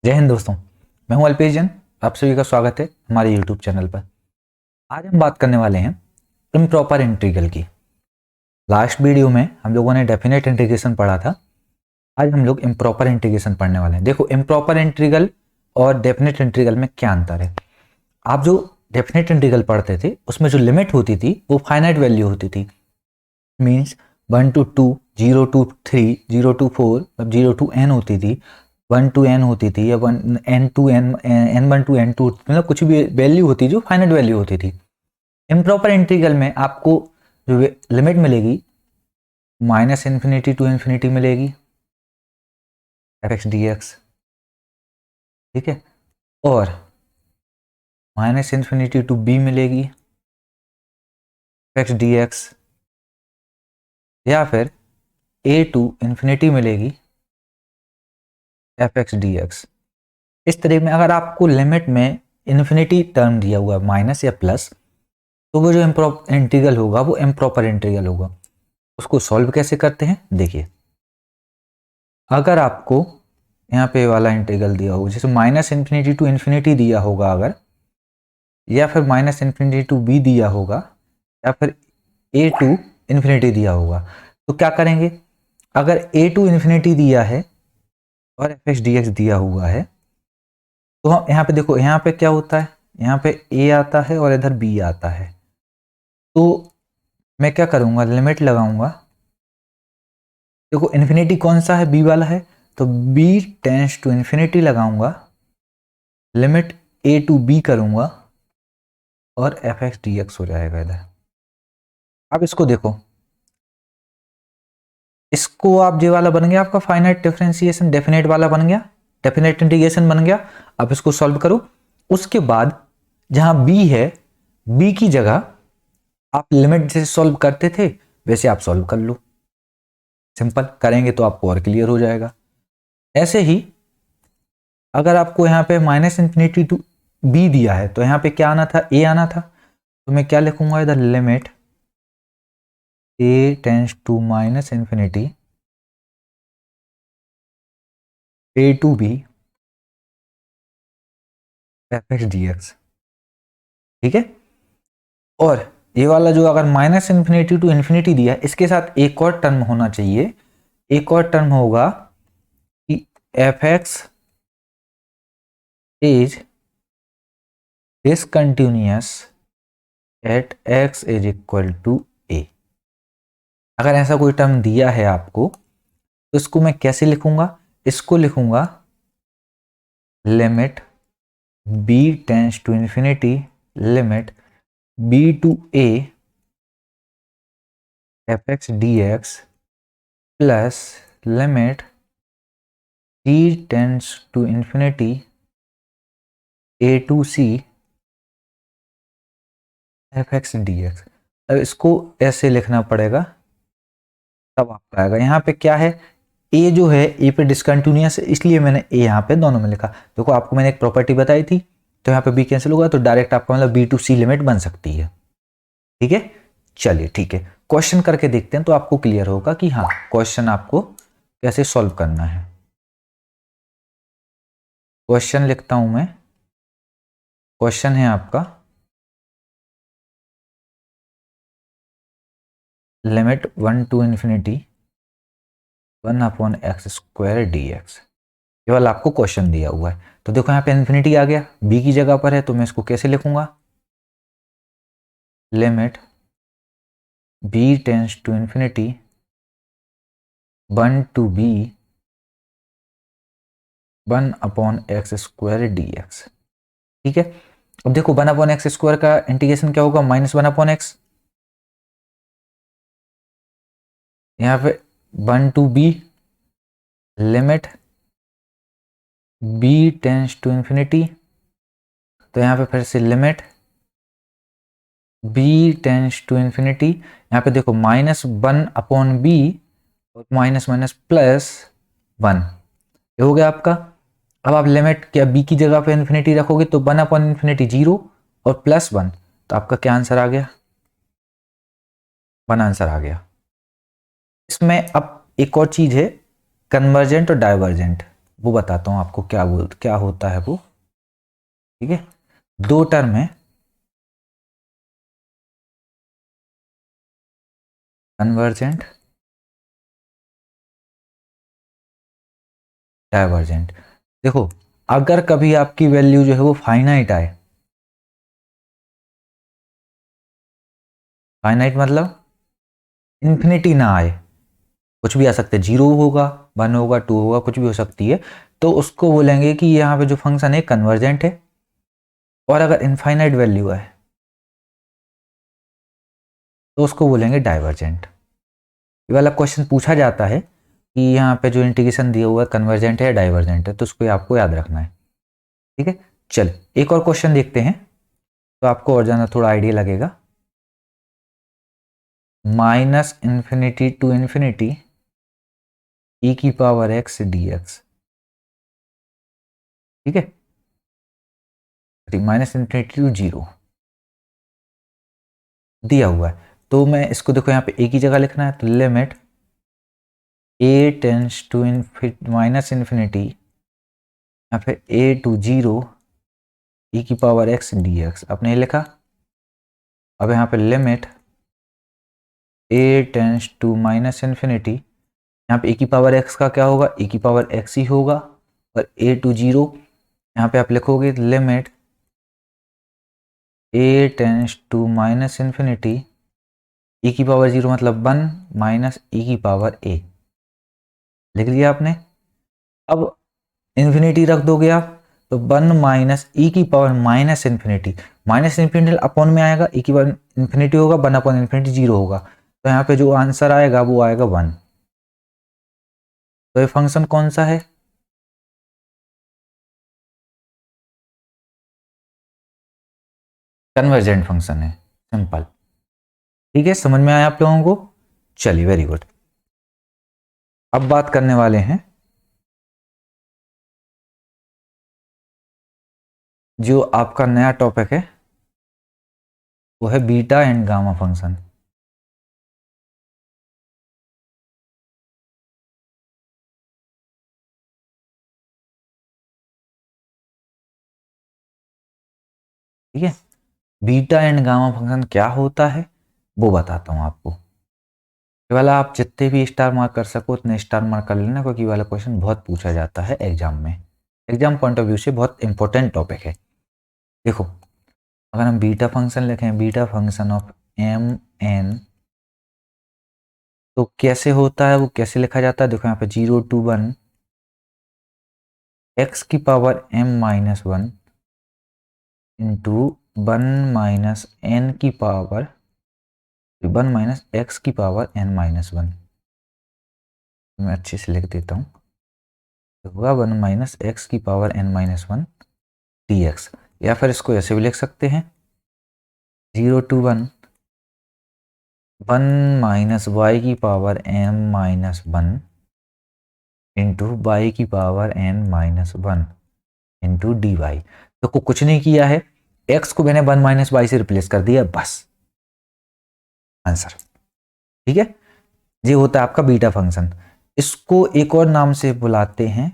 जय हिंद दोस्तों। मैं हूं अल्पेश जैन। आप सभी का स्वागत है हमारे YouTube चैनल पर। आज हम बात करने वाले हैं इम्प्रॉपर इंटीग्रल की। लास्ट वीडियो में हम लोगों ने डेफिनेट इंटीग्रेशन पढ़ा था। आज हम लोग इम्प्रॉपर इंटीग्रेशन पढ़ने वाले हैं। देखो, इम्प्रॉपर इंटीग्रल और डेफिनेट इंटीग्रल में क्या अंतर है। आप जो डेफिनेट इंटीग्रल पढ़ते थे उसमें जो लिमिट होती थी वो फाइनाइट वैल्यू होती थी। मीन्स 1 to 2, 0 to 3, 0 to 4, अब 0 to n होती थी, 1 to n होती थी, या 1 n to n, n1 to n2, मतलब कुछ भी वैल्यू होती जो फाइनाइट वैल्यू होती थी। इम्प्रॉपर इंटीग्रल में आपको जो लिमिट मिलेगी -∞ to ∞ मिलेगी f(x) dx, ठीक है। और -∞ to b मिलेगी f(x) dx, या फिर a to ∞ मिलेगी f(x) dx। इस तरह में अगर आपको लिमिट में इन्फिनिटी टर्म दिया हुआ है माइनस या प्लस, तो वो जो इंटीग्रल होगा वो इम्प्रॉपर इंटीग्रल होगा। उसको सॉल्व कैसे करते हैं देखिए। अगर आपको यहाँ पे वाला इंटीग्रल दिया होगा, जैसे -∞ to ∞ दिया होगा अगर, या फिर -∞ to b दिया होगा, या फिर a to ∞ दिया होगा, तो क्या करेंगे। अगर a to ∞ दिया है और f(x) dx दिया हुआ है, तो हम यहाँ पे देखो, यहाँ पे क्या होता है, यहाँ पे a आता है और इधर b आता है। तो मैं क्या करूँगा, लिमिट लगाऊंगा। देखो इन्फिनिटी कौन सा है, b वाला है, तो b टेंस टू इन्फिनिटी लगाऊंगा, लिमिट a to b करूंगा और f(x) dx हो जाएगा इधर। अब इसको देखो, इसको आप ये वाला बन गया आपका फाइनाइट डिफरेंशिएशन, डेफिनेट वाला बन गया, डेफिनेट इंटीग्रेशन बन गया। अब इसको सॉल्व करो। उसके बाद जहां b है, b की जगह आप लिमिट जैसे सॉल्व करते थे वैसे आप सॉल्व कर लो। सिंपल करेंगे तो आपको और क्लियर हो जाएगा। ऐसे ही अगर आपको यहाँ पे -∞ to b दिया है, तो यहाँ पे क्या आना था, a आना था। तो मैं क्या लिखूंगा इधर, limit a tends to -∞ a to b f(x) dx, ठीक है। और ये वाला जो अगर -∞ to ∞ दिया है, इसके साथ एक और टर्म होना चाहिए। एक और टर्म होगा कि f(x) is discontinuous at x is equal to a। अगर ऐसा कोई टर्म दिया है आपको, तो इसको मैं कैसे लिखूंगा, इसको लिखूंगा limit b tends to infinity, limit b to a f(x) dx plus limit c tends to infinity a to c f(x) dx। अब इसको ऐसे लिखना पड़ेगा, तब आपका आएगा। यहाँ पे क्या है, ए जो है, ए पे डिसकंटिन्यूअस है, इसलिए मैंने ए यहाँ पे दोनों में लिखा। देखो आपको मैंने एक प्रॉपर्टी बताई थी, तो यहाँ पे बी कैंसिल होगा, तो डायरेक्ट आपका मतलब बी टू सी लिमिट बन सकती है। ठीक है, चलिए ठीक है, क्वेश्चन करके देखते हैं तो आपको क्लियर होगा कि हाँ क्वेश्चन आपको कैसे सॉल्व करना है। क्वेश्चन लिखता हूं मैं। क्वेश्चन है आपका लिमिट 1 to ∞ 1/x² dx। केवल आपको क्वेश्चन दिया हुआ है। तो देखो यहाँ पे इन्फिनिटी आ गया, बी की जगह पर है, तो मैं इसको कैसे लिखूंगा, limit b tends to infinity 1 to b 1/x² dx। ठीक है, अब देखो 1/x² का इंटीग्रेशन क्या होगा, -1/x। यहाँ पे 1 to b limit b tends to infinity, तो यहाँ पे फिर से limit b tends to infinity, यहाँ पे देखो -1/b और माइनस माइनस +1, ये हो गया आपका। अब आप लिमिट क्या b की जगह पे इन्फिनिटी रखोगे, तो 1/∞ 0 और +1, तो आपका क्या आंसर आ गया, 1 आंसर आ गया। इसमें अब एक और चीज है, कन्वर्जेंट और डाइवर्जेंट। वो बताता हूँ आपको क्या होता है वो। ठीक है, दो टर्म है, कन्वर्जेंट, डाइवर्जेंट। देखो, अगर कभी आपकी वैल्यू जो है वो फाइनाइट आए, फाइनाइट मतलब इन्फिनिटी ना आए, कुछ भी आ सकता है, 0 होगा, 1 होगा, 2 होगा, कुछ भी हो सकती है, तो उसको बोलेंगे कि यहाँ पे जो फंक्शन है कन्वर्जेंट है। और अगर इनफाइनाइट वैल्यू है तो उसको बोलेंगे डाइवर्जेंट। ये वाला क्वेश्चन पूछा जाता है कि यहाँ पे जो इंटीग्रेशन दिया हुआ है कन्वर्जेंट है या डाइवर्जेंट है, तो उसको आपको याद रखना है। ठीक है, चल एक और क्वेश्चन देखते हैं तो आपको और ज़्यादा थोड़ा आइडिया लगेगा। Minus infinity to infinity E की पावर एक्स डी एक्स। ठीक है, माइनस इन्फिनिटी टू 0 दिया हुआ है, तो मैं इसको देखो यहाँ पे ए की जगह लिखना है, तो limit A tends to minus infinity या फिर ए टू 0 ई की पावर एक्स डी एक्स आपने ये लिखा। अब यहाँ पे limit A tends to minus infinity, यहाँ पे ए की पावर एक्स का क्या होगा, ए की पावर एक्स ही होगा, और ए टू 0 यहाँ पे आप लिखोगे limit A tends to minus infinity E की पावर 0 मतलब 1 माइनस ई की पावर ए, लिख लिया आपने। अब इन्फिनिटी रख दोगे आप, तो 1 माइनस ई की पावर माइनस इन्फिनिटी अपॉन में आएगा, ई की पावर इन्फिनिटी होगा, 1 अपॉन इन्फिनिटी 0 होगा, तो यहाँ पे जो आंसर आएगा वो आएगा 1। तो ये फंक्शन कौन सा है, कन्वर्जेंट फंक्शन है, सिंपल। ठीक है, समझ में आया आप लोगों को? चलिए, वेरी गुड। अब बात करने वाले हैं जो आपका नया टॉपिक है, वो है बीटा एंड गामा फंक्शन। ठीक है, बीटा एंड गामा फंक्शन क्या होता है वो बताता हूं आपको। ये वाला आप जितने भी स्टार मार्क कर सको उतने स्टार मार्क कर लेना, क्योंकि वाला क्वेश्चन बहुत पूछा जाता है एग्जाम में, एग्जाम पॉइंट ऑफ व्यू से बहुत इंपॉर्टेंट टॉपिक है। देखो, अगर हम बीटा फंक्शन लिखें, beta function of m n, तो कैसे होता है, वो कैसे लिखा जाता है, देखो यहाँ पे 0 to 1 एक्स की power m minus 1 into 1 minus n की पावर 1 माइनस एक्स की पावर n माइनस 1। मैं अच्छे से लिख देता हूँ, तो होगा 1 माइनस एक्स की power n minus 1 D x, या फिर इसको ऐसे भी लिख सकते हैं 0 to 1 माइनस वाई की power m minus 1 into Y की power n minus 1 into D Y. तो कुछ नहीं किया है, x को मैंने 1 माइनस वाई से रिप्लेस कर दिया, बस आंसर। ठीक है, ये होता है आपका बीटा फंक्शन। इसको एक और नाम से बुलाते हैं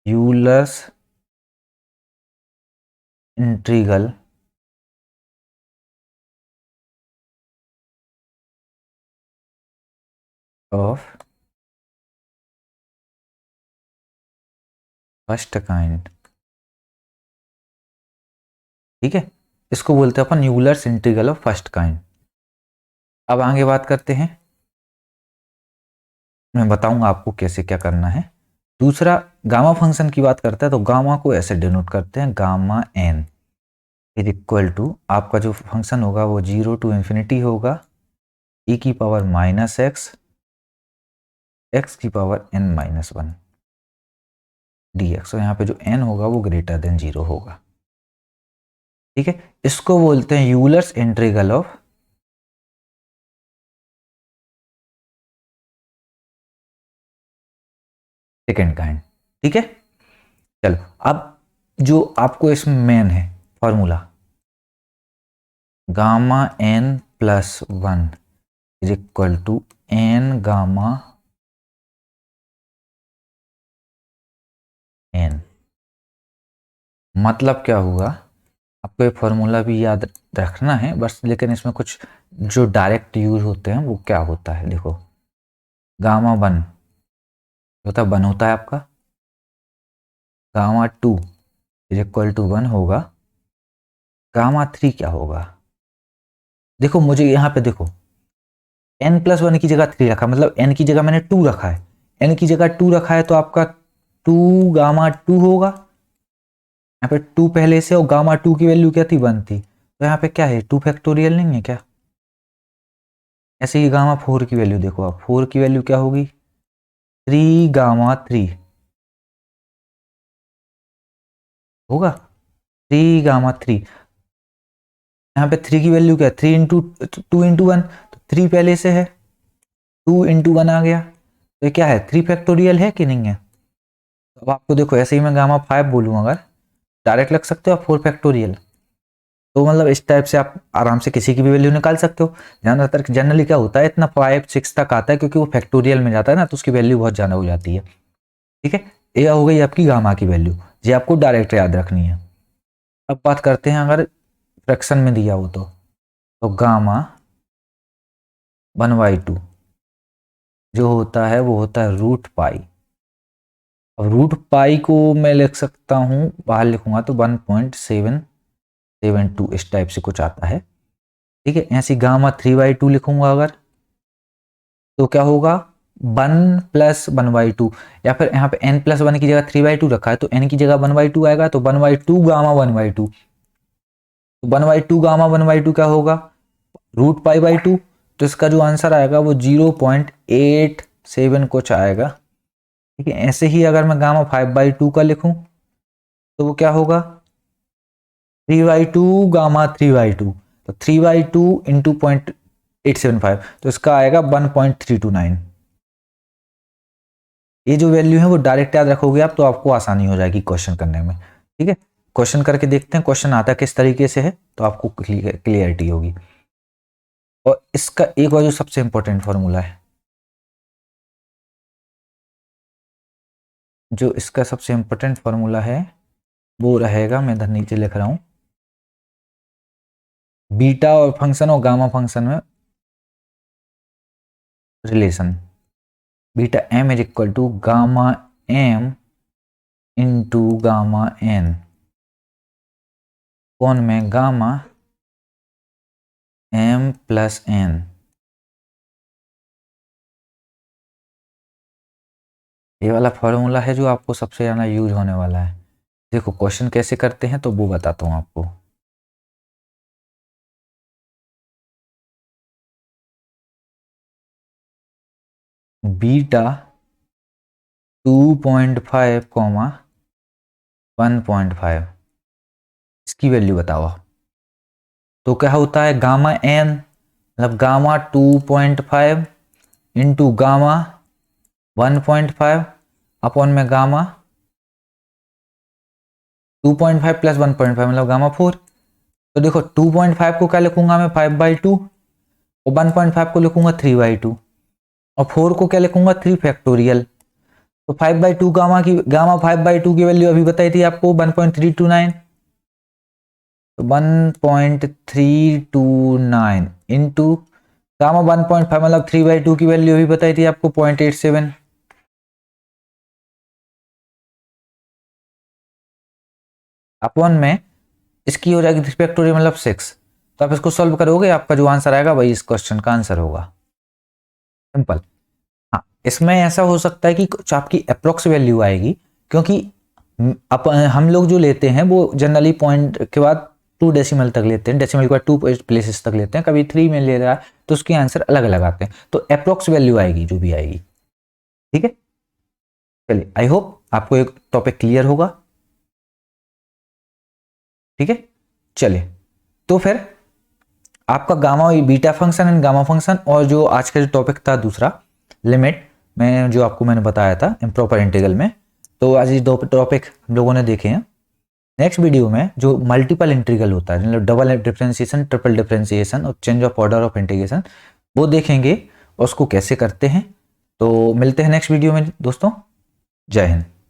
Euler's integral of first kind. ठीक है, इसको बोलते हैं अपन Euler's integral of first kind. अब आगे बात करते हैं, मैं बताऊंगा आपको कैसे क्या करना है। दूसरा, गामा फंक्शन की बात करता है, तो गामा को ऐसे डिनोट करते हैं, gamma n is equal to, आपका जो फंक्शन होगा वो 0 टू इन्फिनिटी होगा, ई की पावर माइनस एक्स, एक्स की power n minus 1 D x, और यहाँ पे जो n होगा वो ग्रेटर देन 0 होगा। ठीक है, इसको बोलते हैं Euler's integral of second kind. ठीक है, चलो अब जो आपको इसमें मेन है formula, gamma n plus 1 is equal to n gamma मतलब क्या हुआ, आपको ये फॉर्मूला भी याद रखना है बस, लेकिन इसमें कुछ जो डायरेक्ट यूज होते हैं वो क्या होता है, देखो गामा 1 होता है, 1 होता है आपका, गामा 2 इज इक्वल टू 1 होगा, गामा 3 क्या होगा, देखो मुझे यहाँ पे देखो n+1 की जगह 3 रखा, मतलब n की जगह मैंने 2 रखा है, n की जगह 2 रखा है तो आपका 2 गामा 2 होगा, यहाँ पे 2 पहले से, और गामा 2 की वैल्यू क्या थी, 1 थी, तो यहाँ पे क्या है 2 फैक्टोरियल नहीं है क्या। ऐसे ही गामा 4 की वैल्यू देखो आप, 4 की वैल्यू क्या होगी, 3 गामा 3 होगा, 3 गामा 3, यहाँ पे 3 की वैल्यू क्या है, 3 इंटू 2 इंटू 1, तो 3 पहले से है, 2 इंटू 1 आ गया, तो ये क्या है 3 फैक्टोरियल है कि नहीं है। अब आपको देखो ऐसे ही मैं गामा 5 बोलूँ अगर, डायरेक्ट लग सकते हो आप 4 फैक्टोरियल, तो मतलब इस टाइप से आप आराम से किसी की भी वैल्यू निकाल सकते हो। ज़्यादातर जनरली क्या होता है इतना 5 6 तक आता है, क्योंकि वो फैक्टोरियल में जाता है ना, तो उसकी वैल्यू बहुत ज़्यादा हो जाती है। ठीक है, ये हो गई आपकी गामा की वैल्यू, ये आपको डायरेक्ट याद रखनी है। अब बात करते हैं अगर फ्रैक्शन में दिया हो तो गामा 1/2 जो होता है वो होता है √π। अब √π को मैं लिख सकता हूँ, बाहर लिखूंगा तो 1.772 इस टाइप से कुछ आता है। ठीक है, ऐसी गामा 3/2 लिखूंगा अगर, तो क्या होगा 1+1/2, या फिर यहाँ पे n+1 की जगह 3/2 रखा है तो n की जगह 1/2 आएगा, तो 1/2 गामा 1/2, तो 1/2 गामा 1/2 क्या होगा √π/2, तो इसका जो आंसर आएगा वो 0.87 कुछ आएगा। ठीक है, ऐसे ही अगर मैं गामा 5/2 का लिखूं तो वो क्या होगा 3/2 गामा 3/2, तो 3/2 इंटू 0.875, तो इसका आएगा 1.329। ये जो वैल्यू है वो डायरेक्ट याद रखोगे आप तो आपको आसानी हो जाएगी क्वेश्चन करने में। ठीक है, क्वेश्चन करके देखते हैं क्वेश्चन आता किस तरीके से है, तो आपको क्लियरिटी होगी। और इसका एक और जो सबसे इंपॉर्टेंट फॉर्मूला है, जो इसका सबसे इंपॉर्टेंट फॉर्मूला है वो रहेगा, मैं इधर नीचे लिख रहा हूं, बीटा और फंक्शन और गामा फंक्शन में relation, beta m is equal to gamma m into gamma n, कौन में गामा m+n। ये वाला फॉर्मूला है जो आपको सबसे ज़्यादा यूज होने वाला है। देखो क्वेश्चन कैसे करते हैं तो वो बताता हूँ आपको। बीटा 2.5 कॉमा 1.5 इसकी वैल्यू बताओ, तो क्या होता है गामा n, मतलब गामा 2.5 इंटू गामा 1.5 अपॉन में गामा 2.5 प्लस 1.5 मतलब गामा 4। तो देखो 2.5 को क्या लिखूंगा मैं 5/2, और 1.5 को लिखूंगा 3/2, और 4 को क्या लिखूंगा 3 फैक्टोरियल। तो 5/2 गामा 5/2 की वैल्यू अभी बताई थी आपको 1.329, तो 1.329 इंटू गामा 1.5 मतलब 3/2 की वैल्यू अभी बताई थी आपको 0.87, अपॉन में इसकी हो जाएगी 3 फैक्टोरियल मतलब 6। तो आप इसको सॉल्व करोगे आपका जो आंसर आएगा वही इस क्वेश्चन का आंसर होगा, सिंपल। हाँ, इसमें ऐसा हो सकता है कि कुछ आपकी अप्रोक्स वैल्यू आएगी, क्योंकि हम लोग जो लेते हैं वो जनरली पॉइंट के बाद 2 डेसिमल तक लेते हैं, डेसिमल के बाद 2 प्लेसेस तक लेते हैं, कभी 3 में ले रहा है तो उसके आंसर अलग अलग आते हैं, तो अप्रोक्स वैल्यू आएगी जो भी आएगी। ठीक है, चलिए आई होप आपको एक टॉपिक क्लियर होगा। ठीक है, चलिए तो फिर आपका gamma beta function and gamma function, और जो आज का जो टॉपिक था दूसरा लिमिट में जो आपको मैंने बताया था इम्प्रॉपर इंटीग्रल में, तो आज ये 2 टॉपिक हम लोगों ने देखे हैं। नेक्स्ट वीडियो में जो मल्टीपल इंटीग्रल होता है, मतलब डबल डिफरेंशिएशन, ट्रिपल डिफरेंशिएशन और change of order of integration, वो देखेंगे और उसको कैसे करते हैं। तो मिलते हैं नेक्स्ट वीडियो में दोस्तों, जय हिंद।